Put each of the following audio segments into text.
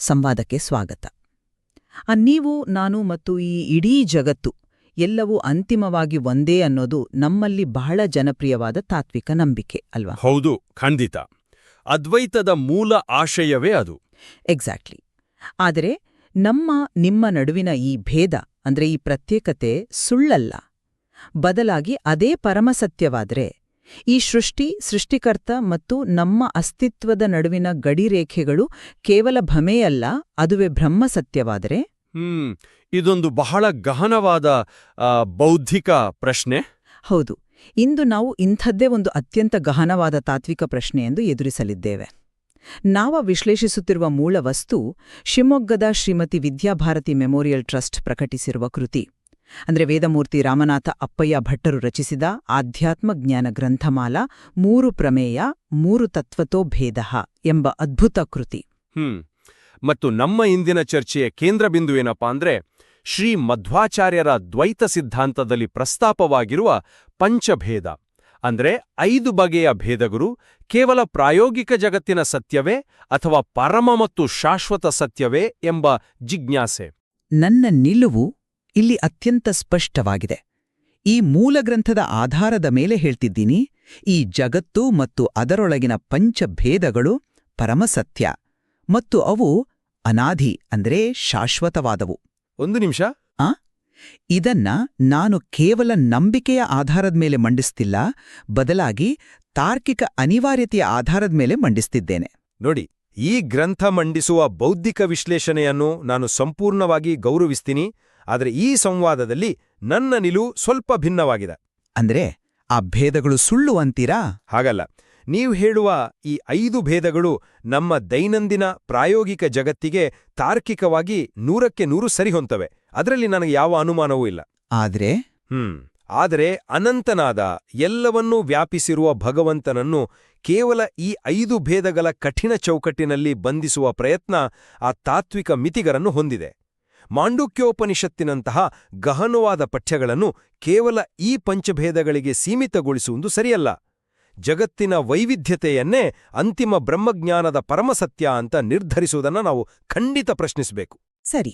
ಸಂವಾದಕ್ಕೆ ಸ್ವಾಗತ. ನೀವು, ನಾನು ಮತ್ತು ಈ ಇಡೀ ಜಗತ್ತು ಎಲ್ಲವೂ ಅಂತಿಮವಾಗಿ ಒಂದೇ ಅನ್ನೋದು ನಮ್ಮಲ್ಲಿ ಬಹಳ ಜನಪ್ರಿಯವಾದ ತಾತ್ವಿಕ ನಂಬಿಕೆ ಅಲ್ವಾ? ಹೌದು, ಖಂಡಿತ. ಅದ್ವೈತದ ಮೂಲ ಆಶಯವೇ ಅದು. ಎಕ್ಸಾಕ್ಟ್ಲಿ. ಆದರೆ ನಿಮ್ಮ ನಡುವಿನ ಈ ಭೇದ ಅಂದ್ರೆ ಈ ಪ್ರತ್ಯೇಕತೆ ಸುಳ್ಳಲ್ಲ. ಬದಲಾಗಿ ಅದೇ ಪರಮಸತ್ಯವಾದ್ರೆ, ಈ ಸೃಷ್ಟಿಕರ್ತ ಮತ್ತು ನಮ್ಮ ಅಸ್ತಿತ್ವದ ನಡುವಿನ ಗಡಿರೇಖೆಗಳು ಕೇವಲ ಭಮೆಯಲ್ಲ, ಅದುವೇ ಬ್ರಹ್ಮಸತ್ಯವಾದರೆ. ಇದೊಂದು ಬಹಳ ಗಹನವಾದ ಬೌದ್ಧಿಕ ಪ್ರಶ್ನೆ. ಹೌದು. ಇಂದು ನಾವು ಇಂಥದ್ದೇ ಒಂದು ಅತ್ಯಂತ ಗಹನವಾದ ತಾತ್ವಿಕ ಪ್ರಶ್ನೆಯೆಂದು ಎದುರಿಸಲಿದ್ದೇವೆ. ನಾವು ವಿಶ್ಲೇಷಿಸುತ್ತಿರುವ ಮೂಲ ವಸ್ತು ಶಿವಮೊಗ್ಗದ ಶ್ರೀಮತಿ ವಿದ್ಯಾಭಾರತಿ ಮೆಮೋರಿಯಲ್ ಟ್ರಸ್ಟ್ ಪ್ರಕಟಿಸಿರುವ ಕೃತಿ, ಅಂದ್ರೆ ವೇದಮೂರ್ತಿ ರಾಮನಾಥ ಅಪ್ಪಯ್ಯ ಭಟ್ಟರು ರಚಿಸಿದ ಆಧ್ಯಾತ್ಮ ಜ್ಞಾನ ಗ್ರಂಥಮಾಲಾ 3 ಪ್ರಮೇಯ 3 ತತ್ವತೋ ಭೇದ ಎಂಬ ಅದ್ಭುತ ಕೃತಿ. ಮತ್ತು ನಮ್ಮ ಇಂದಿನ ಚರ್ಚೆಯ ಕೇಂದ್ರಬಿಂದು ಏನಪ್ಪಾ ಅಂದ್ರೆ, ಶ್ರೀ ಮಧ್ವಾಚಾರ್ಯರ ದ್ವೈತ ಸಿದ್ಧಾಂತದಲ್ಲಿ ಪ್ರಸ್ತಾಪವಾಗಿರುವ ಪಂಚಭೇದ, ಅಂದ್ರೆ 5 ಬಗೆಯ ಭೇದಗಳು ಕೇವಲ ಪ್ರಾಯೋಗಿಕ ಜಗತ್ತಿನ ಸತ್ಯವೇ ಅಥವಾ ಪರಮ ಮತ್ತು ಶಾಶ್ವತ ಸತ್ಯವೇ ಎಂಬ ಜಿಜ್ಞಾಸೆ. ನನ್ನ ನಿಲುವು ಇಲ್ಲಿ ಅತ್ಯಂತ ಸ್ಪಷ್ಟವಾಗಿದೆ. ಈ ಮೂಲಗ್ರಂಥದ ಆಧಾರದ ಮೇಲೆ ಹೇಳ್ತಿದ್ದೀನಿ, ಈ ಜಗತ್ತು ಮತ್ತು ಅದರೊಳಗಿನ ಪಂಚಭೇದಗಳು ಪರಮಸತ್ಯ ಮತ್ತು ಅವು ಅನಾದಿ ಅಂದ್ರೆ ಶಾಶ್ವತವಾದವು. ಒಂದು ನಿಮಿಷ. ಇದನ್ನ ನಾನು ಕೇವಲ ನಂಬಿಕೆಯ ಆಧಾರದ ಮೇಲೆ ಮಂಡಿಸ್ತಿಲ್ಲ, ಬದಲಾಗಿ ತಾರ್ಕಿಕ ಅನಿವಾರ್ಯತೆಯ ಆಧಾರದ ಮೇಲೆ ಮಂಡಿಸ್ತಿದ್ದೇನೆ. ನೋಡಿ, ಈ ಗ್ರಂಥ ಮಂಡಿಸುವ ಬೌದ್ಧಿಕ ವಿಶ್ಲೇಷಣೆಯನ್ನು ನಾನು ಸಂಪೂರ್ಣವಾಗಿ ಗೌರವಿಸ್ತೀನಿ. ಆದರೆ ಈ ಸಂವಾದದಲ್ಲಿ ನನ್ನ ನಿಲುವು ಸ್ವಲ್ಪ ಭಿನ್ನವಾಗಿದೆ. ಅಂದ್ರೆ ಆ ಭೇದಗಳು ಸುಳ್ಳು ಅಂತೀರಾ? ಹಾಗಲ್ಲ. ನೀವು ಹೇಳುವ ಈ 5 ಭೇದಗಳು ನಮ್ಮ ದೈನಂದಿನ ಪ್ರಾಯೋಗಿಕ ಜಗತ್ತಿಗೆ ತಾರ್ಕಿಕವಾಗಿ 100ಕ್ಕೆ 100 ಸರಿಹೊಂತವೆ. ಅದರಲ್ಲಿ ನನಗೆ ಯಾವ ಅನುಮಾನವೂ ಇಲ್ಲ. ಆದರೆ ಅನಂತನಾದ, ಎಲ್ಲವನ್ನೂ ವ್ಯಾಪಿಸಿರುವ ಭಗವಂತನನ್ನು ಕೇವಲ ಈ 5 ಭೇದಗಳ ಕಠಿಣ ಚೌಕಟ್ಟಿನಲ್ಲಿ ಬಂಧಿಸುವ ಪ್ರಯತ್ನ ಆ ತಾತ್ವಿಕ ಮಿತಿಗರನ್ನು ಹೊಂದಿದೆ. ಮಾಂಡುಕ್ಯೋಪನಿಷತ್ತಿನಂತಹ ಗಹನವಾದ ಪಠ್ಯಗಳನ್ನು ಕೇವಲ ಈ ಪಂಚಭೇದಗಳಿಗೆ ಸೀಮಿತಗೊಳಿಸುವುದು ಸರಿಯಲ್ಲ. ಜಗತ್ತಿನ ವೈವಿಧ್ಯತೆಯನ್ನೇ ಅಂತಿಮ ಬ್ರಹ್ಮಜ್ಞಾನದ ಪರಮಸತ್ಯ ಅಂತ ನಿರ್ಧರಿಸುವುದನ್ನು ನಾವು ಖಂಡಿತ ಪ್ರಶ್ನಿಸಬೇಕು. ಸರಿ,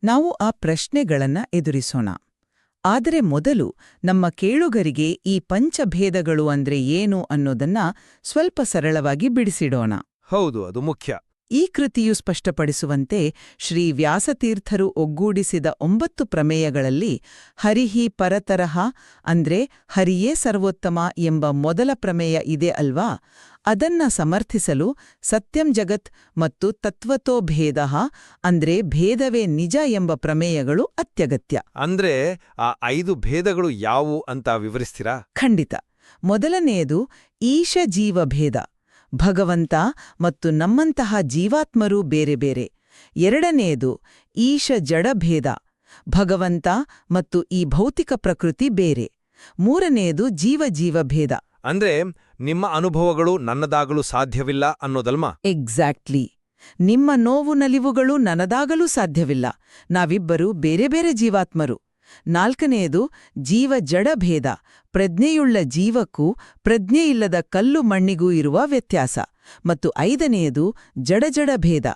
ನಾವು ಆ ಪ್ರಶ್ನೆಗಳನ್ನ ಎದುರಿಸೋಣ. ಆದರೆ ಮೊದಲು ನಮ್ಮ ಕೇಳುಗರಿಗೆ ಈ ಪಂಚಭೇದಗಳು ಅಂದ್ರೆ ಏನು ಅನ್ನೋದನ್ನ ಸ್ವಲ್ಪ ಸರಳವಾಗಿ ಬಿಡಿಸಿಡೋಣ. ಹೌದು, ಅದು ಮುಖ್ಯ. ಈ ಕೃತಿಯು ಸ್ಪಷ್ಟಪಡಿಸುವಂತೆ ಶ್ರೀ ವ್ಯಾಸತೀರ್ಥರು ಒಗ್ಗೂಡಿಸಿದ 9 ಪ್ರಮೇಯಗಳಲ್ಲಿ ಹರಿಹಿ ಪರತರಹ ಅಂದ್ರೆ ಹರಿಯೇ ಸರ್ವೋತ್ತಮ ಎಂಬ ಮೊದಲ ಪ್ರಮೇಯ ಇದೆ ಅಲ್ವಾ? ಅದನ್ನ ಸಮರ್ಥಿಸಲು ಸತ್ಯಂ ಜಗತ್ ಮತ್ತು ತತ್ವತೋ ಭೇದ ಅಂದ್ರೆ ಭೇದವೇ ನಿಜ ಎಂಬ ಪ್ರಮೇಯಗಳು ಅತ್ಯಗತ್ಯ. ಅಂದ್ರೆ ಆ 5 ಭೇದಗಳು ಯಾವುವು ಅಂತ ವಿವರಿಸ್ತೀರಾ? ಖಂಡಿತ. ಮೊದಲನೆಯದು ಈಶ ಜೀವಭೇದ, ಭಗವಂತ ಮತ್ತು ನಮ್ಮಂತಹ ಜೀವಾತ್ಮರು ಬೇರೆ ಬೇರೆ. ಎರಡನೆಯದು ಈಶ ಜಡಭೇದ, ಭಗವಂತ ಮತ್ತು ಈ ಭೌತಿಕ ಪ್ರಕೃತಿ ಬೇರೆ. ಮೂರನೆಯದು ಜೀವಭೇದ, ಅಂದ್ರೆ ನಿಮ್ಮ ಅನುಭವಗಳು ನನ್ನದಾಗಲು ಸಾಧ್ಯವಿಲ್ಲ ಅನ್ನೋದಲ್ಮಾ? ಎಕ್ಸಾಕ್ಟ್ಲಿ. ನಿಮ್ಮ ನೋವು ನಲಿವುಗಳು ನನ್ನದಾಗಲೂ ಸಾಧ್ಯವಿಲ್ಲ, ನಾವಿಬ್ಬರು ಬೇರೆ ಬೇರೆ ಜೀವಾತ್ಮರು. ನಾಲ್ಕನೆಯದು ಜಡಭೇದ, ಪ್ರಜ್ಞೆಯುಳ್ಳ ಜೀವಕ್ಕೂ ಪ್ರಜ್ಞೆಯಿಲ್ಲದ ಕಲ್ಲು ಮಣ್ಣಿಗೂ ಇರುವ ವ್ಯತ್ಯಾಸ. ಮತ್ತು ಐದನೆಯದು ಜಡಭೇದ,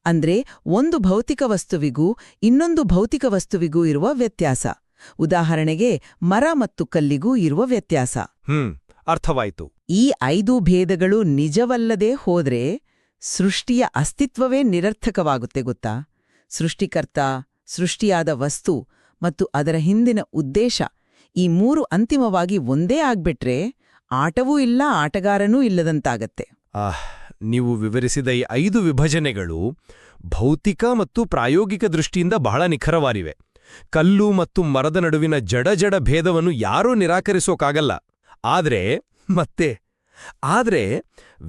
ಅಂದ್ರೆ ಒಂದು ಭೌತಿಕ ವಸ್ತುವಿಗೂ ಇನ್ನೊಂದು ಭೌತಿಕ ವಸ್ತುವಿಗೂ ಇರುವ ವ್ಯತ್ಯಾಸ. ಉದಾಹರಣೆಗೆ ಮರ ಮತ್ತು ಕಲ್ಲಿಗೂ ಇರುವ ವ್ಯತ್ಯಾಸ. ಅರ್ಥವಾಯಿತು. ಈ 5 ಭೇದಗಳು ನಿಜವಲ್ಲದೆ ಹೋದ್ರೆ ಸೃಷ್ಟಿಯ ಅಸ್ತಿತ್ವವೇ ನಿರರ್ಥಕವಾಗುತ್ತೆ ಗೊತ್ತಾ? ಸೃಷ್ಟಿಕರ್ತ, ಸೃಷ್ಟಿಯಾದ ವಸ್ತು ಮತ್ತು ಅದರ ಹಿಂದಿನ ಉದ್ದೇಶ, ಈ 3 ಅಂತಿಮವಾಗಿ ಒಂದೇ ಆಗ್ಬಿಟ್ರೆ ಆಟವೂ ಇಲ್ಲ, ಆಟಗಾರನೂ ಇಲ್ಲದಂತಾಗತ್ತೆ. ನೀವು ವಿವರಿಸಿದ ಈ 5 ವಿಭಜನೆಗಳು ಭೌತಿಕ ಮತ್ತು ಪ್ರಾಯೋಗಿಕ ದೃಷ್ಟಿಯಿಂದ ಬಹಳ ನಿಖರವಾರಿವೆ. ಕಲ್ಲು ಮತ್ತು ಮರದ ನಡುವಿನ ಜಡ ಭೇದವನ್ನು ಯಾರೂ ನಿರಾಕರಿಸೋಕಾಗಲ್ಲ. ಆದ್ರೆ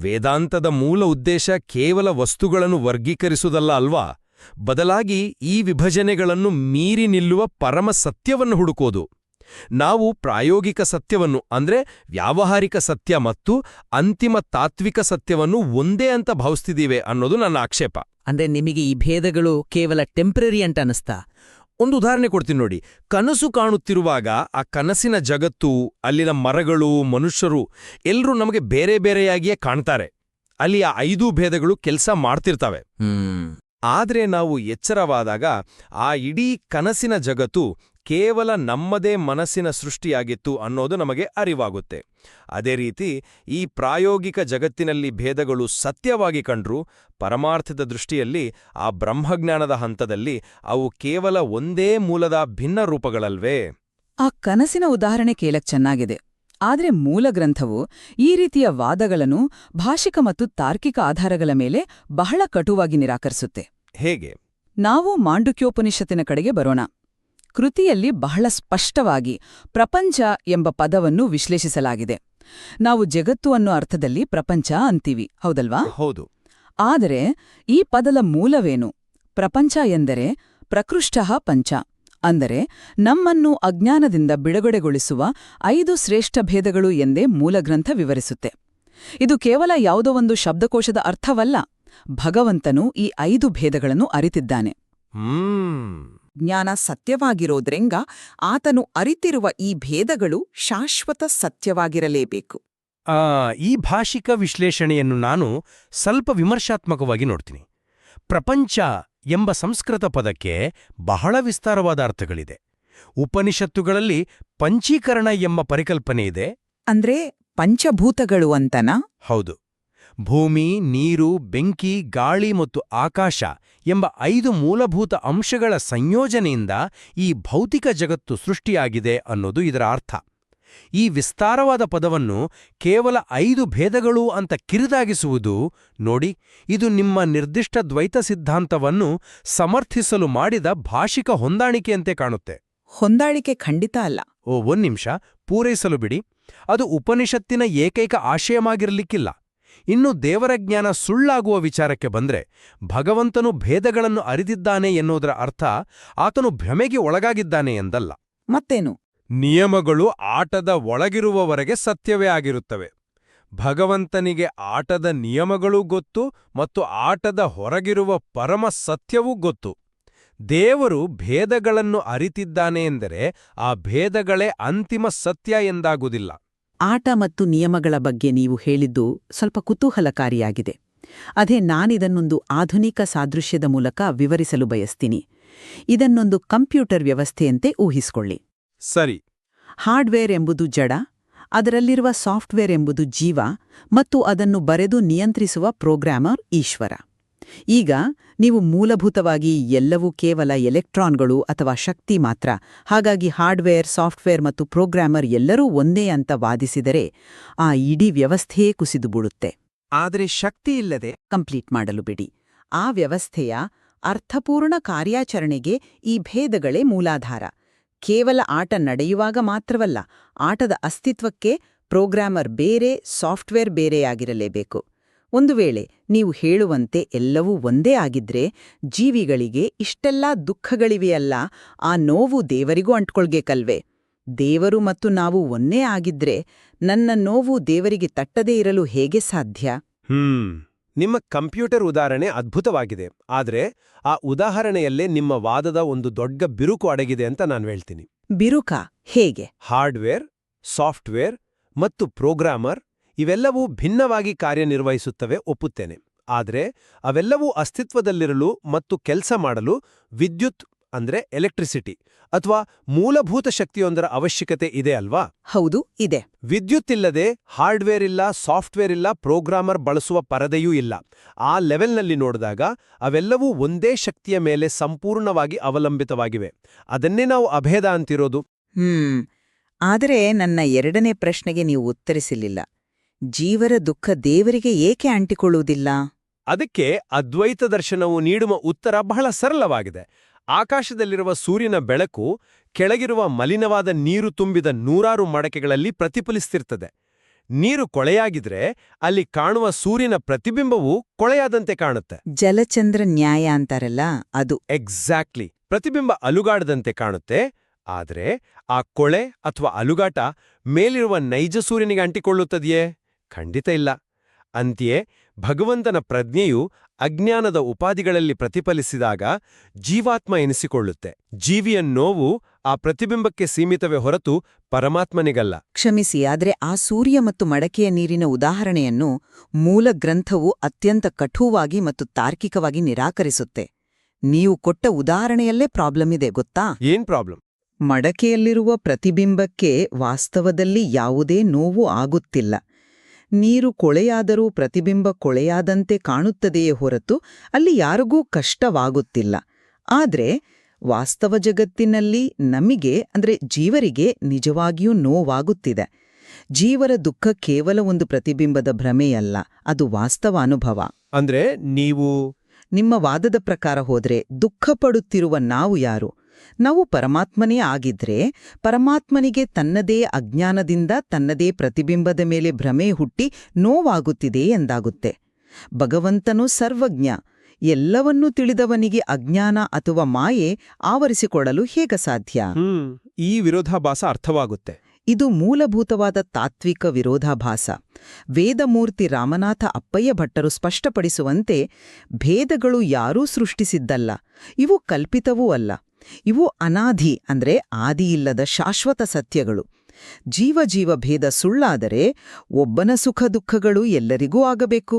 ವೇದಾಂತದ ಮೂಲ ಉದ್ದೇಶ ಕೇವಲ ವಸ್ತುಗಳನ್ನು ವರ್ಗೀಕರಿಸುವುದಲ್ಲ ಅಲ್ವಾ? ಬದಲಾಗಿ ಈ ವಿಭಜನೆಗಳನ್ನು ಮೀರಿ ನಿಲ್ಲುವ ಪರಮ ಸತ್ಯವನ್ನು ಹುಡುಕೋದು. ನಾವು ಪ್ರಾಯೋಗಿಕ ಸತ್ಯವನ್ನು ಅಂದ್ರೆ ವ್ಯಾವಹಾರಿಕ ಸತ್ಯ ಮತ್ತು ಅಂತಿಮ ತಾತ್ವಿಕ ಸತ್ಯವನ್ನು ಒಂದೇ ಅಂತ ಭಾವಿಸ್ತಿದ್ದೀವೆ ಅನ್ನೋದು ನನ್ನ ಆಕ್ಷೇಪ. ಅಂದ್ರೆ ನಿಮಗೆ ಈ ಭೇದಗಳು ಕೇವಲ ಟೆಂಪರರಿ ಅಂತ ಅನಿಸ್ತಾ? ಒಂದು ಉದಾಹರಣೆ ಕೊಡ್ತೀನಿ ನೋಡಿ. ಕನಸು ಕಾಣುತ್ತಿರುವಾಗ ಆ ಕನಸಿನ ಜಗತ್ತು, ಅಲ್ಲಿನ ಮರಗಳು, ಮನುಷ್ಯರು ಎಲ್ಲರೂ ನಮಗೆ ಬೇರೆ ಬೇರೆಯಾಗಿಯೇ ಕಾಣ್ತಾರೆ. ಅಲ್ಲಿ ಆ 5 ಭೇದಗಳು ಕೆಲಸ ಮಾಡ್ತಿರ್ತವೆ. ಆದ್ರೆ ನಾವು ಎಚ್ಚರವಾದಾಗ ಆ ಇಡೀ ಕನಸಿನ ಜಗತ್ತು ಕೇವಲ ನಮ್ಮದೇ ಮನಸ್ಸಿನ ಸೃಷ್ಟಿಯಾಗಿತ್ತು ಅನ್ನೋದು ನಮಗೆ ಅರಿವಾಗುತ್ತೆ. ಅದೇ ರೀತಿ ಈ ಪ್ರಾಯೋಗಿಕ ಜಗತ್ತಿನಲ್ಲಿ ಭೇದಗಳು ಸತ್ಯವಾಗಿ ಕಂಡ್ರೂ ಪರಮಾರ್ಥದ ದೃಷ್ಟಿಯಲ್ಲಿ ಆ ಬ್ರಹ್ಮಜ್ಞಾನದ ಹಂತದಲ್ಲಿ ಅವು ಕೇವಲ ಒಂದೇ ಮೂಲದ ಭಿನ್ನ ರೂಪಗಳಲ್ವೇ? ಆ ಕನಸಿನ ಉದಾಹರಣೆ ಕೇಳಕ್ ಚೆನ್ನಾಗಿದೆ. ಆದ್ರೆ ಮೂಲ ಗ್ರಂಥವು ಈ ರೀತಿಯ ವಾದಗಳನ್ನು ಭಾಷಿಕ ಮತ್ತು ತಾರ್ಕಿಕ ಆಧಾರಗಳ ಮೇಲೆ ಬಹಳ ಕಟುವಾಗಿ ನಿರಾಕರಿಸುತ್ತೆ. ಹೇಗೆ? ನಾವು ಮಾಂಡುಕ್ಯೋಪನಿಷತ್ತಿನ ಕಡೆಗೆ ಬರೋಣ. ಕೃತಿಯಲ್ಲಿ ಬಹಳ ಸ್ಪಷ್ಟವಾಗಿ ಪ್ರಪಂಚ ಎಂಬ ಪದವನ್ನು ವಿಶ್ಲೇಷಿಸಲಾಗಿದೆ. ನಾವು ಜಗತ್ತು ಅನ್ನೋ ಅರ್ಥದಲ್ಲಿ ಪ್ರಪಂಚ ಅಂತೀವಿ, ಹೌದಲ್ವಾ? ಹೌದು. ಆದರೆ ಈ ಪದದ ಮೂಲವೇನು? ಪ್ರಪಂಚ ಎಂದರೆ ಪ್ರಕೃಷ್ಟಃ ಪಂಚ, ಅಂದರೆ ನಮ್ಮನ್ನು ಅಜ್ಞಾನದಿಂದ ಬಿಡುಗಡೆಗೊಳಿಸುವ 5 ಶ್ರೇಷ್ಠ ಭೇದಗಳು ಎಂದೇ ಮೂಲಗ್ರಂಥ ವಿವರಿಸುತ್ತೆ. ಇದು ಕೇವಲ ಯಾವುದೋ ಒಂದು ಶಬ್ದಕೋಶದ ಅರ್ಥವಲ್ಲ. ಭಗವಂತನು ಈ 5 ಭೇದಗಳನ್ನು ಅರಿತಿದ್ದಾನೆ. ಜ್ಞಾನ ಸತ್ಯವಾಗಿರೋದ್ರಿಂದ ಆತನು ಅರಿತಿರುವ ಈ ಭೇದಗಳು ಶಾಶ್ವತ ಸತ್ಯವಾಗಿರಲೇಬೇಕು. ಈ ಭಾಷಿಕ ವಿಶ್ಲೇಷಣೆಯನ್ನು ನಾನು ಸ್ವಲ್ಪ ವಿಮರ್ಶಾತ್ಮಕವಾಗಿ ನೋಡ್ತೀನಿ. ಪ್ರಪಂಚ ಎಂಬ ಸಂಸ್ಕೃತ ಪದಕ್ಕೆ ಬಹಳ ವಿಸ್ತಾರವಾದ ಅರ್ಥಗಳಿದೆ. ಉಪನಿಷತ್ತುಗಳಲ್ಲಿ ಪಂಚೀಕರಣ ಎಂಬ ಪರಿಕಲ್ಪನೆ ಇದೆ. ಅಂದ್ರೆ ಪಂಚಭೂತಗಳು ಅಂತನಾ? ಹೌದು. ಭೂಮಿ, ನೀರು, ಬೆಂಕಿ, ಗಾಳಿ ಮತ್ತು ಆಕಾಶ ಎಂಬ 5 ಮೂಲಭೂತ ಅಂಶಗಳ ಸಂಯೋಜನೆಯಿಂದ ಈ ಭೌತಿಕ ಜಗತ್ತು ಸೃಷ್ಟಿಯಾಗಿದೆ ಅನ್ನೋದು ಇದರ ಅರ್ಥ. ಈ ವಿಸ್ತಾರವಾದ ಪದವನ್ನು ಕೇವಲ 5 ಭೇದಗಳು ಅಂತ ಕಿರಿದಾಗಿಸುವುದು ನೋಡಿ, ಇದು ನಿಮ್ಮ ನಿರ್ದಿಷ್ಟ ದ್ವೈತ ಸಿದ್ಧಾಂತವನ್ನು ಸಮರ್ಥಿಸಲು ಮಾಡಿದ ಭಾಷಿಕ ಹೊಂದಾಣಿಕೆಯಂತೆ ಕಾಣುತ್ತೆ. ಹೊಂದಾಣಿಕೆ ಖಂಡಿತ ಅಲ್ಲ. ಒಂದ್ ನಿಮಿಷ, ಪೂರೈಸಲು ಬಿಡಿ. ಅದು ಉಪನಿಷತ್ತಿನ ಏಕೈಕ ಆಶಯವಾಗಿರಲಿಕ್ಕಿಲ್ಲ. ಇನ್ನು ದೇವರ ಜ್ಞಾನ ಸುಳ್ಳಾಗುವ ವಿಚಾರಕ್ಕೆ ಬಂದ್ರೆ, ಭಗವಂತನು ಭೇದಗಳನ್ನು ಅರಿತಿದ್ದಾನೆ ಎನ್ನುವುದರ ಅರ್ಥ ಆತನು ಭ್ರಮೆಗೆ ಒಳಗಾಗಿದ್ದಾನೆ ಎಂದಲ್ಲ. ಮತ್ತೇನು? ನಿಯಮಗಳು ಆಟದ ಒಳಗಿರುವವರೆಗೆ ಸತ್ಯವೇ ಆಗಿರುತ್ತವೆ. ಭಗವಂತನಿಗೆ ಆಟದ ನಿಯಮಗಳೂ ಗೊತ್ತು ಮತ್ತು ಆಟದ ಹೊರಗಿರುವ ಪರಮ ಸತ್ಯವೂ ಗೊತ್ತು. ದೇವರು ಭೇದಗಳನ್ನು ಅರಿತಿದ್ದಾನೆ ಎಂದರೆ ಆ ಭೇದಗಳೇ ಅಂತಿಮ ಸತ್ಯ ಎಂದಾಗುವುದಿಲ್ಲ. ಆಟ ಮತ್ತು ನಿಯಮಗಳ ಬಗ್ಗೆ ನೀವು ಹೇಳಿದ್ದು ಸ್ವಲ್ಪ ಕುತೂಹಲಕಾರಿಯಾಗಿದೆ. ಅದೇ ನಾನಿದನ್ನೊಂದು ಆಧುನಿಕ ಸಾದೃಶ್ಯದ ಮೂಲಕ ವಿವರಿಸಲು ಬಯಸ್ತೀನಿ. ಇದನ್ನೊಂದು ಕಂಪ್ಯೂಟರ್ ವ್ಯವಸ್ಥೆಯಂತೆ ಊಹಿಸಿಕೊಳ್ಳಿ. ಸರಿ. ಹಾರ್ಡ್ವೇರ್ ಎಂಬುದು ಜಡ, ಅದರಲ್ಲಿರುವ ಸಾಫ್ಟ್ವೇರ್ ಎಂಬುದು ಜೀವ, ಮತ್ತು ಅದನ್ನು ಬರೆದು ನಿಯಂತ್ರಿಸುವ ಪ್ರೋಗ್ರಾಮರ್ ಈಶ್ವರ. ಈಗ ನೀವು ಮೂಲಭೂತವಾಗಿ ಎಲ್ಲವೂ ಕೇವಲ ಎಲೆಕ್ಟ್ರಾನ್ಗಳು ಅಥವಾ ಶಕ್ತಿ ಮಾತ್ರ, ಹಾಗಾಗಿ ಹಾರ್ಡ್ವೇರ್, ಸಾಫ್ಟ್ವೇರ್ ಮತ್ತು ಪ್ರೋಗ್ರಾಮರ್ ಎಲ್ಲರೂ ಒಂದೇ ಅಂತ ವಾದಿಸಿದರೆ ಆ ಇಡೀ ವ್ಯವಸ್ಥೆಯೇ ಕುಸಿದುಬಿಡುತ್ತೆ. ಆದರೆ ಶಕ್ತಿ ಇಲ್ಲದೆ ಕಂಪ್ಲೀಟ್ ಮಾಡಲು ಬಿಡಿ. ಆ ವ್ಯವಸ್ಥೆಯ ಅರ್ಥಪೂರ್ಣ ಕಾರ್ಯಾಚರಣೆಗೆ ಈ ಭೇದಗಳೇ ಮೂಲಾಧಾರ. ಕೇವಲ ಆಟ ನಡೆಯುವಾಗ ಮಾತ್ರವಲ್ಲ, ಆಟದ ಅಸ್ತಿತ್ವಕ್ಕೆ ಪ್ರೋಗ್ರಾಮರ್ ಬೇರೆ, ಸಾಫ್ಟ್ವೇರ್ ಬೇರೆಯಾಗಿರಲೇಬೇಕು. ಒಂದು ವೇಳೆ ನೀವು ಹೇಳುವಂತೆ ಎಲ್ಲವೂ ಒಂದೇ ಆಗಿದ್ರೆ ಜೀವಿಗಳಿಗೆ ಇಷ್ಟೆಲ್ಲ ದುಃಖಗಳಿವೆಯಲ್ಲ, ಆ ನೋವು ದೇವರಿಗೂ ಅಂಟ್ಕೊಳ್ಬೇಕಲ್ವೇ? ದೇವರು ಮತ್ತು ನಾವು ಒಂದೇ ಆಗಿದ್ರೆ ನನ್ನ ನೋವು ದೇವರಿಗೆ ತಟ್ಟದೇ ಇರಲು ಹೇಗೆ ಸಾಧ್ಯ? ನಿಮ್ಮ ಕಂಪ್ಯೂಟರ್ ಉದಾಹರಣೆ ಅದ್ಭುತವಾಗಿದೆ. ಆದ್ರೆ ಆ ಉದಾಹರಣೆಯಲ್ಲೇ ನಿಮ್ಮ ವಾದದ ಒಂದು ದೊಡ್ಡ ಬಿರುಕು ಅಡಗಿದೆ ಅಂತ ನಾನು ಹೇಳ್ತೀನಿ. ಬಿರುಕ ಹೇಗೆ? ಹಾರ್ಡ್ವೇರ್, ಸಾಫ್ಟ್ವೇರ್ ಮತ್ತು ಪ್ರೋಗ್ರಾಮರ್ ಇವೆಲ್ಲವೂ ಭಿನ್ನವಾಗಿ ಕಾರ್ಯನಿರ್ವಹಿಸುತ್ತವೆ, ಒಪ್ಪುತ್ತೇನೆ. ಆದರೆ ಅವೆಲ್ಲವೂ ಅಸ್ತಿತ್ವದಲ್ಲಿರಲು ಮತ್ತು ಕೆಲಸ ಮಾಡಲು ವಿದ್ಯುತ್ ಅಂದ್ರೆ ಎಲೆಕ್ಟ್ರಿಸಿಟಿ ಅಥವಾ ಮೂಲಭೂತ ಶಕ್ತಿಯೊಂದರ ಅವಶ್ಯಕತೆ ಇದೆ ಅಲ್ವಾ? ಹೌದು, ಇದೆ. ವಿದ್ಯುತ್ ಇಲ್ಲದೆ ಹಾರ್ಡ್ವೇರ್ ಇಲ್ಲ, ಸಾಫ್ಟ್ವೇರ್ ಇಲ್ಲ, ಪ್ರೋಗ್ರಾಮರ್ ಬಳಸುವ ಪರದೆಯೂ ಇಲ್ಲ. ಆ ಲೆವೆಲ್ನಲ್ಲಿ ನೋಡಿದಾಗ ಅವೆಲ್ಲವೂ ಒಂದೇ ಶಕ್ತಿಯ ಮೇಲೆ ಸಂಪೂರ್ಣವಾಗಿ ಅವಲಂಬಿತವಾಗಿವೆ. ಅದನ್ನೇ ನಾವು ಅಭೇದ ಅಂತಿರೋದು. ಆದರೆ ನನ್ನ ಎರಡನೇ ಪ್ರಶ್ನೆಗೆ ನೀವು ಉತ್ತರಿಸಲಿಲ್ಲ. ಜೀವರ ದುಃಖ ದೇವರಿಗೆ ಏಕೆ ಅಂಟಿಕೊಳ್ಳುವುದಿಲ್ಲ? ಅದಕ್ಕೆ ಅದ್ವೈತ ದರ್ಶನವು ನೀಡುವ ಉತ್ತರ ಬಹಳ ಸರಳವಾಗಿದೆ. ಆಕಾಶದಲ್ಲಿರುವ ಸೂರ್ಯನ ಬೆಳಕು ಕೆಳಗಿರುವ ಮಲಿನವಾದ ನೀರು ತುಂಬಿದ 100 ಮಡಕೆಗಳಲ್ಲಿ ಪ್ರತಿಫಲಿಸ್ತಿರ್ತದೆ. ನೀರು ಕೊಳೆಯಾಗಿದ್ರೆ ಅಲ್ಲಿ ಕಾಣುವ ಸೂರ್ಯನ ಪ್ರತಿಬಿಂಬವೂ ಕೊಳೆಯಾದಂತೆ ಕಾಣುತ್ತೆ. ಜಲಚಂದ್ರ ನ್ಯಾಯ ಅಂತಾರಲ್ಲ, ಅದು. ಎಕ್ಸಾಕ್ಟ್ಲಿ. ಪ್ರತಿಬಿಂಬ ಅಲುಗಾಡದಂತೆ ಕಾಣುತ್ತೆ. ಆದ್ರೆ ಆ ಕೊಳೆ ಅಥವಾ ಅಲುಗಾಟ ಮೇಲಿರುವ ನೈಜ ಸೂರ್ಯನಿಗೆ ಅಂಟಿಕೊಳ್ಳುತ್ತದೆಯೇ? ಖಂಡಿತ ಇಲ್ಲ. ಅಂತೆಯೇ ಭಗವಂತನ ಪ್ರಜ್ಞೆಯು ಅಜ್ಞಾನದ ಉಪಾಧಿಗಳಲ್ಲಿ ಪ್ರತಿಫಲಿಸಿದಾಗ ಜೀವಾತ್ಮ ಎನಿಸಿಕೊಳ್ಳುತ್ತೆ. ಜೀವಿಯ ನೋವು ಆ ಪ್ರತಿಬಿಂಬಕ್ಕೆ ಸೀಮಿತವೇ ಹೊರತು ಪರಮಾತ್ಮನಿಗಲ್ಲ. ಕ್ಷಮಿಸಿ, ಆದರೆ ಆ ಸೂರ್ಯ ಮತ್ತು ಮಡಕೆಯ ನೀರಿನ ಉದಾಹರಣೆಯನ್ನು ಮೂಲ ಗ್ರಂಥವು ಅತ್ಯಂತ ಕಠುವಾಗಿ ಮತ್ತು ತಾರ್ಕಿಕವಾಗಿ ನಿರಾಕರಿಸುತ್ತೆ. ನೀವು ಕೊಟ್ಟ ಉದಾಹರಣೆಯಲ್ಲೇ ಪ್ರಾಬ್ಲಮ್ ಇದೆ ಗೊತ್ತಾ? ಏನ್ ಪ್ರಾಬ್ಲಮ್? ಮಡಕೆಯಲ್ಲಿರುವ ಪ್ರತಿಬಿಂಬಕ್ಕೆ ವಾಸ್ತವದಲ್ಲಿ ಯಾವುದೇ ನೋವು ಆಗುತ್ತಿಲ್ಲ. ನೀರು ಕೊಳೆಯಾದರೂ ಪ್ರತಿಬಿಂಬ ಕೊಳೆಯಾದಂತೆ ಕಾಣುತ್ತದೆಯೇ ಹೊರತು ಅಲ್ಲಿ ಯಾರಿಗೂ ಕಷ್ಟವಾಗುತ್ತಿಲ್ಲ. ಆದ್ರೆ ವಾಸ್ತವ ಜಗತ್ತಿನಲ್ಲಿ ನಮಗೆ ಅಂದ್ರೆ ಜೀವರಿಗೆ ನಿಜವಾಗಿಯೂ ನೋವಾಗುತ್ತಿದೆ. ಜೀವರ ದುಃಖ ಕೇವಲ ಒಂದು ಪ್ರತಿಬಿಂಬದ ಭ್ರಮೆಯಲ್ಲ, ಅದು ವಾಸ್ತವ ಅನುಭವ. ಅಂದ್ರೆ ನೀವು ನಿಮ್ಮ ವಾದದ ಪ್ರಕಾರ ಹೋದ್ರೆ ದುಃಖಪಡುತ್ತಿರುವ ನಾವು ಯಾರು? ನಾವು ಪರಮಾತ್ಮನೇ ಆಗಿದ್ರೆ ಪರಮಾತ್ಮನಿಗೆ ತನ್ನದೇ ಅಜ್ಞಾನದಿಂದ ತನ್ನದೇ ಪ್ರತಿಬಿಂಬದ ಮೇಲೆ ಭ್ರಮೆ ಹುಟ್ಟಿ ನೋವಾಗುತ್ತಿದೆ ಎಂದಾಗುತ್ತೆ. ಭಗವಂತನು ಸರ್ವಜ್ಞ. ಎಲ್ಲವನ್ನೂ ತಿಳಿದವನಿಗೆ ಅಜ್ಞಾನ ಅಥವಾ ಮಾಯೆ ಆವರಿಸಿಕೊಳ್ಳಲು ಹೇಗೆ ಸಾಧ್ಯ? ಈ ವಿರೋಧಾಭಾಸ ಅರ್ಥವಾಗುತ್ತೆ. ಇದು ಮೂಲಭೂತವಾದ ತಾತ್ವಿಕ ವಿರೋಧಾಭಾಸ. ವೇದಮೂರ್ತಿ ರಾಮನಾಥ ಅಪ್ಪಯ್ಯ ಭಟ್ಟರು ಸ್ಪಷ್ಟಪಡಿಸುವಂತೆ ಭೇದಗಳು ಯಾರೂ ಸೃಷ್ಟಿಸಿದ್ದಲ್ಲ, ಇವು ಕಲ್ಪಿತವೂ ಅಲ್ಲ. ಇವು ಅನಾದಿ ಅಂದ್ರೆ ಆದಿಯಿಲ್ಲದ ಶಾಶ್ವತ ಸತ್ಯಗಳು. ಜೀವ ಭೇದ ಸುಳ್ಳಾದರೆ ಒಬ್ಬನ ಸುಖ ದುಃಖಗಳು ಎಲ್ಲರಿಗೂ ಆಗಬೇಕು.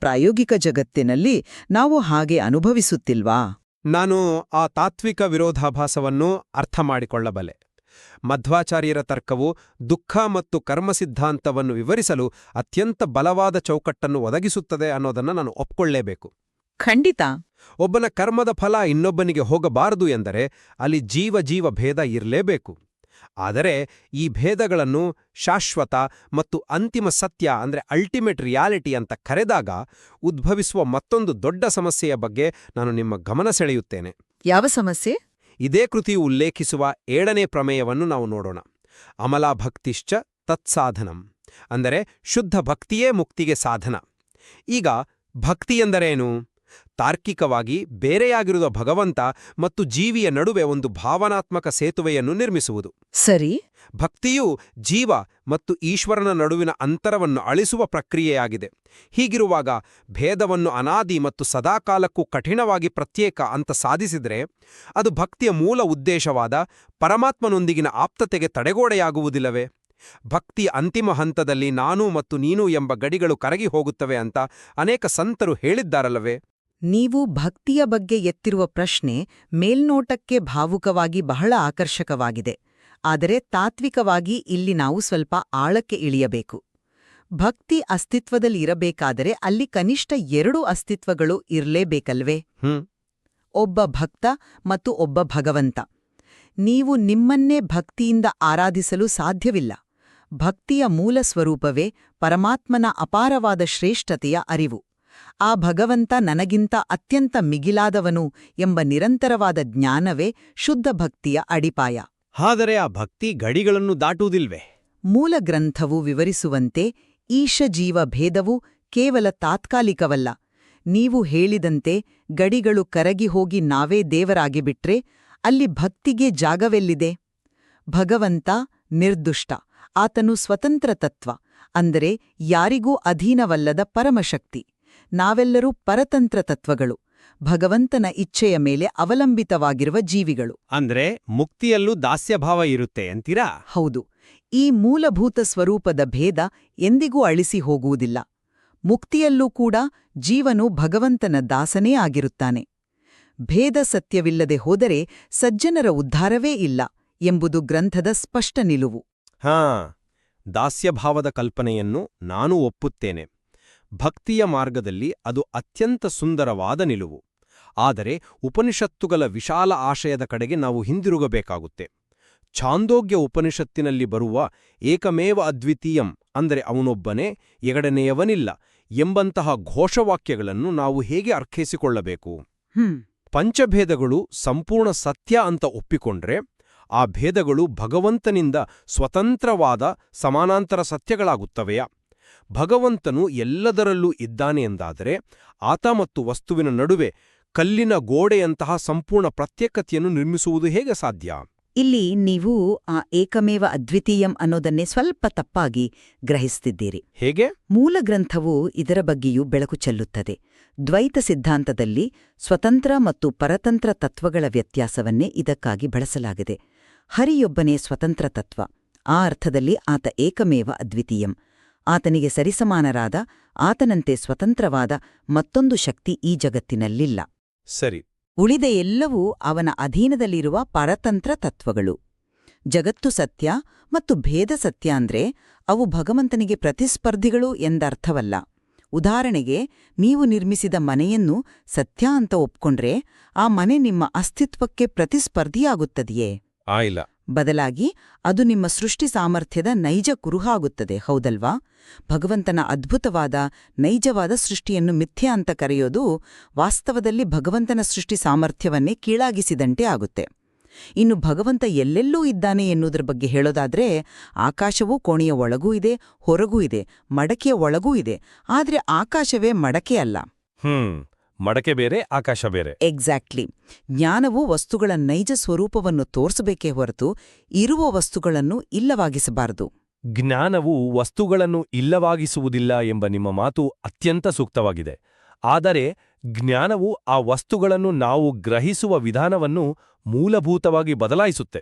ಪ್ರಾಯೋಗಿಕ ಜಗತ್ತಿನಲ್ಲಿ ನಾವು ಹಾಗೆ ಅನುಭವಿಸುತ್ತಿಲ್ವಾ? ನಾನು ಆ ತಾತ್ವಿಕ ವಿರೋಧಾಭಾಸವನ್ನು ಅರ್ಥ ಮಾಡಿಕೊಳ್ಳಬಲ್ಲೆ. ಮಧ್ವಾಚಾರ್ಯರ ತರ್ಕವು ದುಃಖ ಮತ್ತು ಕರ್ಮ ಸಿದ್ಧಾಂತವನ್ನು ವಿವರಿಸಲು ಅತ್ಯಂತ ಬಲವಾದ ಚೌಕಟ್ಟನ್ನು ಒದಗಿಸುತ್ತದೆ ಅನ್ನೋದನ್ನು ನಾನು ಒಪ್ಕೊಳ್ಳೇಬೇಕು. ಖಂಡಿತ. ಒಬ್ಬನ ಕರ್ಮದ ಫಲ ಇನ್ನೊಬ್ಬನಿಗೆ ಹೋಗಬಾರದು ಎಂದರೆ ಅಲ್ಲಿ ಜೀವ ಭೇದ ಇರಲೇಬೇಕು. ಆದರೆ ಈ ಭೇದಗಳನ್ನು ಶಾಶ್ವತ ಮತ್ತು ಅಂತಿಮ ಸತ್ಯ ಅಂದ್ರೆ ಅಲ್ಟಿಮೇಟ್ ರಿಯಾಲಿಟಿ ಅಂತ ಕರೆದಾಗ ಉದ್ಭವಿಸುವ ಮತ್ತೊಂದು ದೊಡ್ಡ ಸಮಸ್ಯೆಯ ಬಗ್ಗೆ ನಾನು ನಿಮ್ಮ ಗಮನ ಸೆಳೆಯುತ್ತೇನೆ. ಯಾವ ಸಮಸ್ಯೆ? ಇದೇ ಕೃತಿಯು ಉಲ್ಲೇಖಿಸುವ 7ನೇ ಪ್ರಮೇಯವನ್ನು ನಾವು ನೋಡೋಣ. ಅಮಲಾ ಭಕ್ತಿಶ್ಚ ತತ್ಸಾಧನಂ, ಅಂದರೆ ಶುದ್ಧ ಭಕ್ತಿಯೇ ಮುಕ್ತಿಗೆ ಸಾಧನ. ಈಗ ಭಕ್ತಿ ಎಂದರೇನು? ತಾರ್ಕಿಕವಾಗಿ ಬೇರೆಯಾಗಿರುವ ಭಗವಂತ ಮತ್ತು ಜೀವಿಯ ನಡುವೆ ಒಂದು ಭಾವನಾತ್ಮಕ ಸೇತುವೆಯನ್ನು ನಿರ್ಮಿಸುವುದು. ಸರಿ. ಭಕ್ತಿಯು ಜೀವ ಮತ್ತು ಈಶ್ವರನ ನಡುವಿನ ಅಂತರವನ್ನು ಅಳಿಸುವ ಪ್ರಕ್ರಿಯೆಯಾಗಿದೆ. ಹೀಗಿರುವಾಗ ಭೇದವನ್ನು ಅನಾದಿ ಮತ್ತು ಸದಾಕಾಲಕ್ಕೂ ಕಠಿಣವಾಗಿ ಪ್ರತ್ಯೇಕ ಅಂತ ಸಾಧಿಸಿದರೆ ಅದು ಭಕ್ತಿಯ ಮೂಲ ಉದ್ದೇಶವಾದ ಪರಮಾತ್ಮನೊಂದಿಗಿನ ಆಪ್ತತೆಗೆ ತಡೆಗೋಡೆಯಾಗುವುದಿಲ್ಲವೇ? ಭಕ್ತಿಯ ಅಂತಿಮ ಹಂತದಲ್ಲಿ ನಾನು ಮತ್ತು ನೀನು ಎಂಬ ಗಡಿಗಳು ಕರಗಿ ಹೋಗುತ್ತವೆ ಅಂತ ಅನೇಕ ಸಂತರು ಹೇಳಿದ್ದಾರಲ್ಲವೇ? ನೀವು ಭಕ್ತಿಯ ಬಗ್ಗೆ ಎತ್ತಿರುವ ಪ್ರಶ್ನೆ ಮೇಲ್ನೋಟಕ್ಕೆ ಭಾವುಕವಾಗಿ ಬಹಳ ಆಕರ್ಷಕವಾಗಿದೆ. ಆದರೆ ತಾತ್ವಿಕವಾಗಿ ಇಲ್ಲಿ ನಾವು ಸ್ವಲ್ಪ ಆಳಕ್ಕೆ ಇಳಿಯಬೇಕು. ಭಕ್ತಿ ಅಸ್ತಿತ್ವದಲ್ಲಿ ಇರಬೇಕಾದರೆ ಅಲ್ಲಿ ಕನಿಷ್ಠ 2 ಅಸ್ತಿತ್ವಗಳು ಇರಲೇಬೇಕಲ್ವೇ? ಒಬ್ಬ ಭಕ್ತ ಮತ್ತು ಒಬ್ಬ ಭಗವಂತ. ನೀವು ನಿಮ್ಮನ್ನೇ ಭಕ್ತಿಯಿಂದ ಆರಾಧಿಸಲು ಸಾಧ್ಯವಿಲ್ಲ. ಭಕ್ತಿಯ ಮೂಲ ಸ್ವರೂಪವೇ ಪರಮಾತ್ಮನ ಅಪಾರವಾದ ಶ್ರೇಷ್ಠತೆಯ ಅರಿವು. ಆ ಭಗವಂತ ನನಗಿಂತ ಅತ್ಯಂತ ಮಿಗಿಲಾದವನು ಎಂಬ ನಿರಂತರವಾದ ಜ್ಞಾನವೇ ಶುದ್ಧ ಭಕ್ತಿಯ ಅಡಿಪಾಯ. ಆದರೆ ಆ ಭಕ್ತಿ ಗಡಿಗಳನ್ನು ದಾಟುವುದಿಲ್ವೇ? ಮೂಲ ಗ್ರಂಥವು ವಿವರಿಸುವಂತೆ ಈಶ-ಜೀವ ಭೇದವು ಕೇವಲ ತಾತ್ಕಾಲಿಕವಲ್ಲ. ನೀವು ಹೇಳಿದಂತೆ ಗಡಿಗಳು ಕರಗಿ ಹೋಗಿ ನಾವೇ ದೇವರಾಗಿಬಿಟ್ರೆ ಅಲ್ಲಿ ಭಕ್ತಿಗೆ ಜಾಗವೆಲ್ಲಿದೆ? ಭಗವಂತ ನಿರ್ದುಷ್ಟ. ಆತನು ಸ್ವತಂತ್ರ ತತ್ವ, ಅಂದರೆ ಯಾರಿಗೂ ಅಧೀನವಲ್ಲದ ಪರಮಶಕ್ತಿ. ನಾವೆಲ್ಲರೂ ಪರತಂತ್ರ ತತ್ವಗಳು, ಭಗವಂತನ ಇಚ್ಛೆಯ ಮೇಲೆ ಅವಲಂಬಿತವಾಗಿರುವ ಜೀವಿಗಳು. ಅಂದ್ರೆ ಮುಕ್ತಿಯಲ್ಲೂ ದಾಸ್ಯಭಾವ ಇರುತ್ತೆ ಅಂತೀರಾ? ಹೌದು. ಈ ಮೂಲಭೂತ ಸ್ವರೂಪದ ಭೇದ ಎಂದಿಗೂ ಅಳಿಸಿ ಹೋಗುವುದಿಲ್ಲ. ಮುಕ್ತಿಯಲ್ಲೂ ಕೂಡ ಜೀವನು ಭಗವಂತನ ದಾಸನೇ ಆಗಿರುತ್ತಾನೆ. ಭೇದ ಸತ್ಯವಿಲ್ಲದೆ ಹೋದರೆ ಸಜ್ಜನರ ಉದ್ಧಾರವೇ ಇಲ್ಲ ಎಂಬುದು ಗ್ರಂಥದ ಸ್ಪಷ್ಟ ನಿಲುವು. ದಾಸ್ಯಭಾವದ ಕಲ್ಪನೆಯನ್ನು ನಾನು ಒಪ್ಪುತ್ತೇನೆ. ಭಕ್ತಿಯ ಮಾರ್ಗದಲ್ಲಿ ಅದು ಅತ್ಯಂತ ಸುಂದರವಾದ ನಿಲುವು. ಆದರೆ ಉಪನಿಷತ್ತುಗಳ ವಿಶಾಲ ಆಶಯದ ಕಡೆಗೆ ನಾವು ಹಿಂದಿರುಗಬೇಕಾಗುತ್ತೆ. ಛಾಂದೋಗ್ಯ ಉಪನಿಷತ್ತಿನಲ್ಲಿ ಬರುವ ಏಕಮೇವ ಅದ್ವಿತೀಯಂ, ಅಂದರೆ ಅವನೊಬ್ಬನೇ, ಎರಡನೆಯವನಿಲ್ಲ ಎಂಬಂತಹ ಘೋಷವಾಕ್ಯಗಳನ್ನು ನಾವು ಹೇಗೆ ಅರ್ಥೈಸಿಕೊಳ್ಳಬೇಕು? ಪಂಚಭೇದಗಳು ಸಂಪೂರ್ಣ ಸತ್ಯ ಅಂತ ಒಪ್ಪಿಕೊಂಡ್ರೆ ಆ ಭೇದಗಳು ಭಗವಂತನಿಂದ ಸ್ವತಂತ್ರವಾದ ಸಮಾನಾಂತರ ಸತ್ಯಗಳಾಗುತ್ತವೆಯಾ? ಭಗವಂತನು ಎಲ್ಲದರಲ್ಲೂ ಇದ್ದಾನೆ ಎಂದಾದರೆ ಆತ ಮತ್ತು ವಸ್ತುವಿನ ನಡುವೆ ಕಲ್ಲಿನ ಗೋಡೆಯಂತಹ ಸಂಪೂರ್ಣ ಪ್ರತ್ಯೇಕತೆಯನ್ನು ನಿರ್ಮಿಸುವುದು ಹೇಗೆ ಸಾಧ್ಯ? ಇಲ್ಲಿ ನೀವು ಆ ಏಕಮೇವ ಅದ್ವಿತೀಯಂ ಅನ್ನೋದನ್ನೇ ಸ್ವಲ್ಪ ತಪ್ಪಾಗಿ ಗ್ರಹಿಸ್ತಿದ್ದೀರಿ. ಹೇಗೆ? ಮೂಲ ಗ್ರಂಥವು ಇದರ ಬಗ್ಗೆಯೂ ಬೆಳಕು ಚೆಲ್ಲುತ್ತದೆ. ದ್ವೈತ ಸಿದ್ಧಾಂತದಲ್ಲಿ ಸ್ವತಂತ್ರ ಮತ್ತು ಪರತಂತ್ರ ತತ್ವಗಳ ವ್ಯತ್ಯಾಸವನ್ನೇ ಇದಕ್ಕಾಗಿ ಬಳಸಲಾಗಿದೆ. ಹರಿಯೊಬ್ಬನೇ ಸ್ವತಂತ್ರ ತತ್ವ. ಆ ಅರ್ಥದಲ್ಲಿ ಆತ ಏಕಮೇವ ಅದ್ವಿತೀಯಂ. ಆತನಿಗೆ ಸರಿಸಮಾನರಾದ, ಆತನಂತೆ ಸ್ವತಂತ್ರವಾದ ಮತ್ತೊಂದು ಶಕ್ತಿ ಈ ಜಗತ್ತಿನಲ್ಲಿಲ್ಲ. ಸರಿ. ಉಳಿದ ಎಲ್ಲವೂ ಅವನ ಅಧೀನದಲ್ಲಿರುವ ಪರತಂತ್ರ ತತ್ವಗಳು. ಜಗತ್ತು ಸತ್ಯ ಮತ್ತು ಭೇದ ಸತ್ಯ ಅಂದ್ರೆ ಅವು ಭಗವಂತನಿಗೆ ಪ್ರತಿಸ್ಪರ್ಧಿಗಳು ಎಂದರ್ಥವಲ್ಲ. ಉದಾಹರಣೆಗೆ, ನೀವು ನಿರ್ಮಿಸಿದ ಮನೆಯನ್ನು ಸತ್ಯ ಅಂತ ಒಪ್ಕೊಂಡ್ರೆ ಆ ಮನೆ ನಿಮ್ಮ ಅಸ್ತಿತ್ವಕ್ಕೆ ಪ್ರತಿಸ್ಪರ್ಧಿಯಾಗುತ್ತದೆಯೇ? ಇಲ್ಲ. ಬದಲಾಗಿ ಅದು ನಿಮ್ಮ ಸೃಷ್ಟಿ ಸಾಮರ್ಥ್ಯದ ನೈಜ ಕುರುಹಾಗುತ್ತದೆ, ಹೌದಲ್ವಾ? ಭಗವಂತನ ಅದ್ಭುತವಾದ ನೈಜವಾದ ಸೃಷ್ಟಿಯನ್ನು ಮಿಥ್ಯ ಅಂತ ಕರೆಯೋದು ವಾಸ್ತವದಲ್ಲಿ ಭಗವಂತನ ಸೃಷ್ಟಿ ಸಾಮರ್ಥ್ಯವನ್ನೇ ಕೀಳಾಗಿಸಿದಂತೆ ಆಗುತ್ತೆ. ಇನ್ನು ಭಗವಂತ ಎಲ್ಲೆಲ್ಲೂ ಇದ್ದಾನೆ ಎನ್ನುವುದರ ಬಗ್ಗೆ ಹೇಳೋದಾದ್ರೆ, ಆಕಾಶವೂ ಕೋಣೆಯ ಒಳಗೂ ಇದೆ, ಹೊರಗೂ ಇದೆ, ಮಡಕೆಯ ಒಳಗೂ ಇದೆ. ಆದ್ರೆ ಆಕಾಶವೇ ಮಡಕೆ ಅಲ್ಲ. ಮಡಕೆ ಬೇರೆ, ಆಕಾಶ ಬೇರೆ. ಎಕ್ಸಾಕ್ಟ್ಲಿ. ಜ್ಞಾನವು ವಸ್ತುಗಳ ನೈಜ ಸ್ವರೂಪವನ್ನು ತೋರಿಸಬೇಕೇ ಹೊರತು ಇರುವ ವಸ್ತುಗಳನ್ನು ಇಲ್ಲವಾಗಿಸಬಾರದು. ಜ್ಞಾನವು ವಸ್ತುಗಳನ್ನು ಇಲ್ಲವಾಗಿಸುವುದಿಲ್ಲ ಎಂಬ ನಿಮ್ಮ ಮಾತು ಅತ್ಯಂತ ಸೂಕ್ತವಾಗಿದೆ. ಆದರೆ ಜ್ಞಾನವು ಆ ವಸ್ತುಗಳನ್ನು ನಾವು ಗ್ರಹಿಸುವ ವಿಧಾನವನ್ನು ಮೂಲಭೂತವಾಗಿ ಬದಲಾಯಿಸುತ್ತೆ.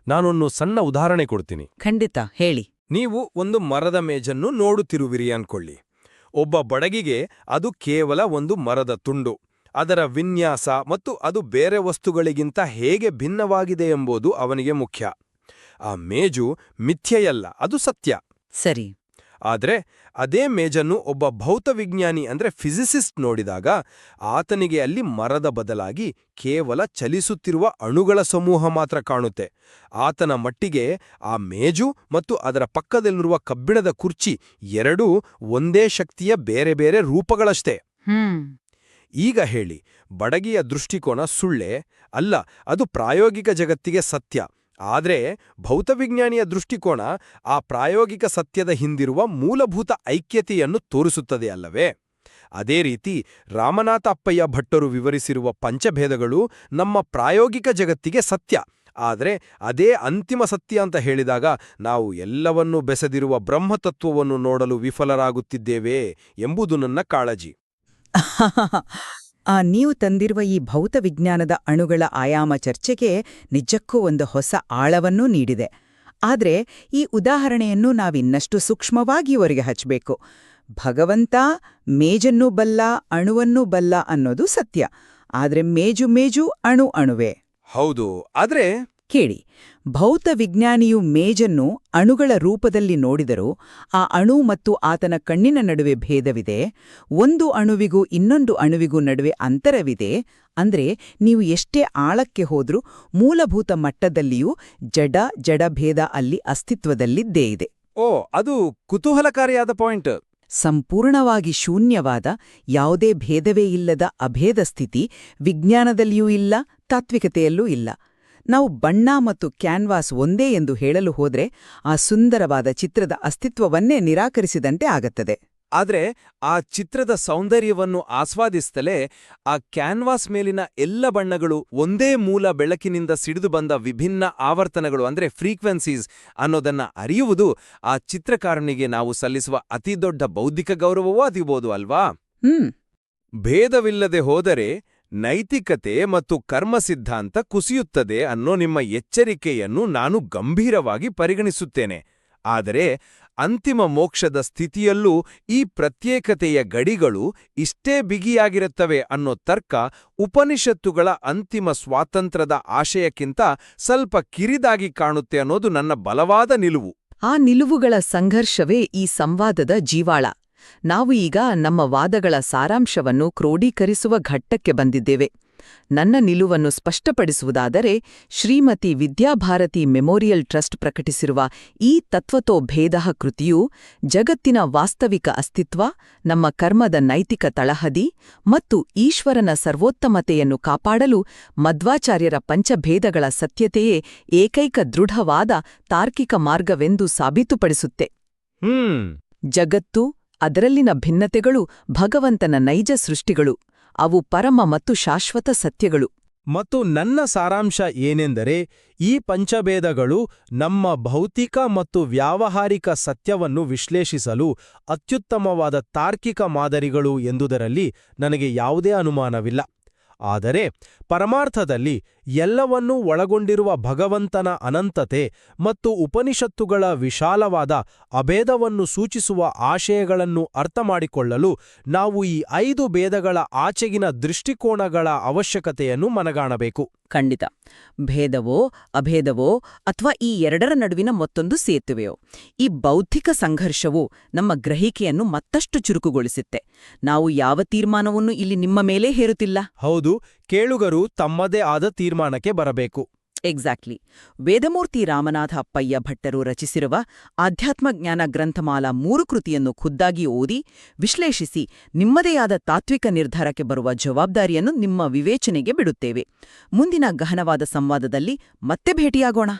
ನಾನೊಂದು ಸಣ್ಣ ಉದಾಹರಣೆ ಕೊಡ್ತೀನಿ. ಖಂಡಿತ, ಹೇಳಿ. ನೀವು ಒಂದು ಮರದ ಮೇಜನ್ನು ನೋಡುತ್ತಿರುವಿರಿ ಅನ್ಕೊಳ್ಳಿ. ಒಬ್ಬ ಬಡಗಿಗೆ ಅದು ಕೇವಲ ಒಂದು ಮರದ ತುಂಡು. ಅದರ ವಿನ್ಯಾಸ ಮತ್ತು ಅದು ಬೇರೆ ವಸ್ತುಗಳಿಗಿಂತ ಹೇಗೆ ಭಿನ್ನವಾಗಿದೆ ಎಂಬುದು ಅವನಿಗೆ ಮುಖ್ಯ. ಆ ಮೇಜು ಮಿಥ್ಯೆಯಲ್ಲ, ಅದು ಸತ್ಯ. ಸರಿ. ಆದ್ರೆ ಅದೇ ಮೇಜನ್ನು ಒಬ್ಬ ಭೌತವಿಜ್ಞಾನಿ ಅಂದ್ರೆ ಫಿಸಿಸಿಸ್ಟ್ ನೋಡಿದಾಗ ಆತನಿಗೆ ಅಲ್ಲಿ ಮರದ ಬದಲಾಗಿ ಕೇವಲ ಚಲಿಸುತ್ತಿರುವ ಅಣುಗಳ ಸಮೂಹ ಮಾತ್ರ ಕಾಣುತ್ತೆ. ಆತನ ಮಟ್ಟಿಗೆ ಆ ಮೇಜು ಮತ್ತು ಅದರ ಪಕ್ಕದಲ್ಲಿರುವ ಕಬ್ಬಿಣದ ಕುರ್ಚಿ ಎರಡೂ ಒಂದೇ ಶಕ್ತಿಯ ಬೇರೆ ಬೇರೆ ರೂಪಗಳಷ್ಟೇ. ಈಗ ಹೇಳಿ, ಬಡಗಿಯ ದೃಷ್ಟಿಕೋನ ಸುಳ್ಳೇ? ಅಲ್ಲ, ಅದು ಪ್ರಾಯೋಗಿಕ ಜಗತ್ತಿಗೆ ಸತ್ಯ. ಆದ್ರೆ ಭೌತವಿಜ್ಞಾನಿಯ ದೃಷ್ಟಿಕೋನ ಆ ಪ್ರಾಯೋಗಿಕ ಸತ್ಯದ ಹಿಂದಿರುವ ಮೂಲಭೂತ ಐಕ್ಯತೆಯನ್ನು ತೋರಿಸುತ್ತದೆ ಅಲ್ಲವೇ? ಅದೇ ರೀತಿ ರಾಮನಾಥ ಅಪ್ಪಯ್ಯ ಭಟ್ಟರು ವಿವರಿಸಿರುವ ಪಂಚಭೇದಗಳು ನಮ್ಮ ಪ್ರಾಯೋಗಿಕ ಜಗತ್ತಿಗೆ ಸತ್ಯ. ಆದರೆ ಅದೇ ಅಂತಿಮ ಸತ್ಯ ಅಂತ ಹೇಳಿದಾಗ ನಾವು ಎಲ್ಲವನ್ನೂ ಬೆಸೆದಿರುವ ಬ್ರಹ್ಮತತ್ವವನ್ನು ನೋಡಲು ವಿಫಲರಾಗುತ್ತಿದ್ದೇವೆ ಎಂಬುದು ನನ್ನ ಕಾಳಜಿ. ನೀವು ತಂದಿರುವ ಈ ಭೌತವಿಜ್ಞಾನದ ಅಣುಗಳ ಆಯಾಮ ಚರ್ಚೆಗೆ ನಿಜಕ್ಕೂ ಒಂದು ಹೊಸ ಆಳವನ್ನೂ ನೀಡಿದೆ. ಆದ್ರೆ ಈ ಉದಾಹರಣೆಯನ್ನು ನಾವಿನ್ನಷ್ಟು ಸೂಕ್ಷ್ಮವಾಗಿ ಹೊರಗೆ ಹಚ್ಚಬೇಕು. ಭಗವಂತ ಮೇಜನ್ನೂ ಬಲ್ಲ, ಅಣುವನ್ನೂ ಬಲ್ಲ ಅನ್ನೋದು ಸತ್ಯ. ಆದ್ರೆ ಮೇಜು ಅಣು ಅಣುವೇ. ಹೌದು. ಆದ್ರೆ ಕೇಳಿ, ಭೌತವಿಜ್ಞಾನಿಯು ಮೇಜನ್ನು ಅಣುಗಳ ರೂಪದಲ್ಲಿ ನೋಡಿದರೂ ಆ ಅಣು ಮತ್ತು ಆತನ ಕಣ್ಣಿನ ನಡುವೆ ಭೇದವಿದೆ. ಒಂದು ಅಣುವಿಗೂ ಇನ್ನೊಂದು ಅಣುವಿಗೂ ನಡುವೆ ಅಂತರವಿದೆ. ಅಂದ್ರೆ ನೀವು ಎಷ್ಟೇ ಆಳಕ್ಕೆ ಹೋದ್ರೂ ಮೂಲಭೂತ ಮಟ್ಟದಲ್ಲಿಯೂ ಜಡಭೇದ ಅಲ್ಲಿ ಅಸ್ತಿತ್ವದಲ್ಲಿದ್ದೇ ಇದೆ. ಅದು ಕುತೂಹಲಕಾರಿಯಾದ ಪಾಯಿಂಟ್. ಸಂಪೂರ್ಣವಾಗಿ ಶೂನ್ಯವಾದ, ಯಾವುದೇ ಭೇದವೇ ಇಲ್ಲದ ಅಭೇದ ಸ್ಥಿತಿ ವಿಜ್ಞಾನದಲ್ಲಿಯೂ ಇಲ್ಲ, ತಾತ್ವಿಕತೆಯಲ್ಲೂ ಇಲ್ಲ. ನಾವು ಬಣ್ಣ ಮತ್ತು ಕ್ಯಾನ್ವಾಸ್ ಒಂದೇ ಎಂದು ಹೇಳಲು ಹೋದ್ರೆ ಆ ಸುಂದರವಾದ ಚಿತ್ರದ ಅಸ್ತಿತ್ವವನ್ನೇ ನಿರಾಕರಿಸಿದಂತೆ ಆಗತ್ತದೆ. ಆದ್ರೆ ಆ ಚಿತ್ರದ ಸೌಂದರ್ಯವನ್ನು ಆಸ್ವಾದಿಸ್ತಲೇ ಆ ಕ್ಯಾನ್ವಾಸ್ ಮೇಲಿನ ಎಲ್ಲ ಬಣ್ಣಗಳು ಒಂದೇ ಮೂಲ ಬೆಳಕಿನಿಂದ ಸಿಡಿದು ಬಂದ ವಿಭಿನ್ನ ಆವರ್ತನಗಳು ಅಂದ್ರೆ ಫ್ರೀಕ್ವೆನ್ಸೀಸ್ ಅನ್ನೋದನ್ನ ಅರಿಯುವುದು ಆ ಚಿತ್ರಕಾರನಿಗೆ ನಾವು ಸಲ್ಲಿಸುವ ಅತಿದೊಡ್ಡ ಬೌದ್ಧಿಕ ಗೌರವವೂ ಆಗಿರ್ಬೋದು ಅಲ್ವಾ? ಭೇದವಿಲ್ಲದೆ ಹೋದರೆ ನೈತಿಕತೆ ಮತ್ತು ಕರ್ಮ ಸಿದ್ಧಾಂತ ಕುಸಿಯುತ್ತದೆ ಅನ್ನೋ ನಿಮ್ಮ ಎಚ್ಚರಿಕೆಯನ್ನು ನಾನು ಗಂಭೀರವಾಗಿ ಪರಿಗಣಿಸುತ್ತೇನೆ. ಆದರೆ ಅಂತಿಮ ಮೋಕ್ಷದ ಸ್ಥಿತಿಯಲ್ಲೂ ಈ ಪ್ರತ್ಯೇಕತೆಯ ಗಡಿಗಳು ಇಷ್ಟೇ ಬಿಗಿಯಾಗಿರುತ್ತವೆ ಅನ್ನೋ ತರ್ಕ ಉಪನಿಷತ್ತುಗಳ ಅಂತಿಮ ಸ್ವಾತಂತ್ರ್ಯದ ಆಶಯಕ್ಕಿಂತ ಸ್ವಲ್ಪ ಕಿರಿದಾಗಿ ಕಾಣುತ್ತೆ ಅನ್ನೋದು ನನ್ನ ಬಲವಾದ ನಿಲುವು. ಆ ನಿಲುವುಗಳ ಸಂಘರ್ಷವೇ ಈ ಸಂವಾದದ ಜೀವಾಳ. ನಾವು ಈಗ ನಮ್ಮ ವಾದಗಳ ಸಾರಾಂಶವನ್ನು ಕ್ರೋಢೀಕರಿಸುವ ಘಟ್ಟಕ್ಕೆ ಬಂದಿದ್ದೇವೆ. ನನ್ನ ನಿಲುವನ್ನು ಸ್ಪಷ್ಟಪಡಿಸುವುದಾದರೆ, ಶ್ರೀಮತಿ ವಿದ್ಯಾಭಾರತಿ ಮೆಮೋರಿಯಲ್ ಟ್ರಸ್ಟ್ ಪ್ರಕಟಿಸಿರುವ ಈ ತತ್ವತೋ ಭೇದ ಕೃತಿಯು ಜಗತ್ತಿನ ವಾಸ್ತವಿಕ ಅಸ್ತಿತ್ವ, ನಮ್ಮ ಕರ್ಮದ ನೈತಿಕ ತಳಹದಿ ಮತ್ತು ಈಶ್ವರನ ಸರ್ವೋತ್ತಮತೆಯನ್ನು ಕಾಪಾಡಲು ಮಧ್ವಾಚಾರ್ಯರ ಪಂಚಭೇದಗಳ ಸತ್ಯತೆಯೇ ಏಕೈಕ ದೃಢವಾದ ತಾರ್ಕಿಕ ಮಾರ್ಗವೆಂದು ಸಾಬೀತುಪಡಿಸುತ್ತೆ. ಜಗತ್ತು, ಅದರಲ್ಲಿನ ಭಿನ್ನತೆಗಳು ಭಗವಂತನ ನೈಜ ಸೃಷ್ಟಿಗಳು. ಅವು ಪರಮ ಮತ್ತು ಶಾಶ್ವತ ಸತ್ಯಗಳು. ಮತ್ತು ನನ್ನ ಸಾರಾಂಶ ಏನೆಂದರೆ, ಈ ಪಂಚಭೇದಗಳು ನಮ್ಮ ಭೌತಿಕ ಮತ್ತು ವ್ಯಾವಹಾರಿಕ ಸತ್ಯವನ್ನು ವಿಶ್ಲೇಷಿಸಲು ಅತ್ಯುತ್ತಮವಾದ ತಾರ್ಕಿಕ ಮಾದರಿಗಳು ಎಂದುದರಲ್ಲಿ ನನಗೆ ಯಾವುದೇ ಅನುಮಾನವಿಲ್ಲ. ಆದರೆ ಪರಮಾರ್ಥದಲ್ಲಿ ಎಲ್ಲವನ್ನೂ ಒಳಗೊಂಡಿರುವ ಭಗವಂತನ ಅನಂತತೆ ಮತ್ತು ಉಪನಿಷತ್ತುಗಳ ವಿಶಾಲವಾದ ಅಭೇದವನ್ನು ಸೂಚಿಸುವ ಆಶಯಗಳನ್ನು ಅರ್ಥಮಾಡಿಕೊಳ್ಳಲು ನಾವು ಈ 5 ಭೇದಗಳ ಆಚೆಗಿನ ದೃಷ್ಟಿಕೋನಗಳ ಅವಶ್ಯಕತೆಯನ್ನು ಮನಗಾಣಬೇಕು. ಖಂಡಿತ. ಭೇದವೋ ಅಭೇದವೋ ಅಥವಾ ಈ ಎರಡರ ನಡುವಿನ ಮತ್ತೊಂದು ಸೇತುವೆಯೋ, ಈ ಬೌದ್ಧಿಕ ಸಂಘರ್ಷವು ನಮ್ಮ ಗ್ರಹಿಕೆಯನ್ನು ಮತ್ತಷ್ಟು ಚುರುಕುಗೊಳಿಸುತ್ತೆ. ನಾವು ಯಾವ ತೀರ್ಮಾನವನ್ನು ಇಲ್ಲಿ ನಿಮ್ಮ ಮೇಲೆ ಹೇರುತ್ತಿಲ್ಲ. ಹೌದು, ಕೇಳುಗರು ತಮ್ಮದೇ ಆದ ತೀರ್ಮಾನಕ್ಕೆ ಬರಬೇಕು. ಎಕ್ಸಾಕ್ಟ್ಲಿ. ವೇದಮೂರ್ತಿ ರಾಮನಾಥ ಅಪ್ಪಯ್ಯ ಭಟ್ಟರು ರಚಿಸಿರುವ ಆಧ್ಯಾತ್ಮಜ್ಞಾನ ಗ್ರಂಥಮಾಲಾ 3 ಕೃತಿಯನ್ನು ಖುದ್ದಾಗಿ ಓದಿ ವಿಶ್ಲೇಷಿಸಿ ನಿಮ್ಮದೇ ಆದ ತಾತ್ವಿಕ ನಿರ್ಧಾರಕ್ಕೆ ಬರುವ ಜವಾಬ್ದಾರಿಯನ್ನು ನಿಮ್ಮ ವಿವೇಚನೆಗೆ ಬಿಡುತ್ತೇವೆ. ಮುಂದಿನ ಗಹನವಾದ ಸಂವಾದದಲ್ಲಿ ಮತ್ತೆ ಭೇಟಿಯಾಗೋಣ.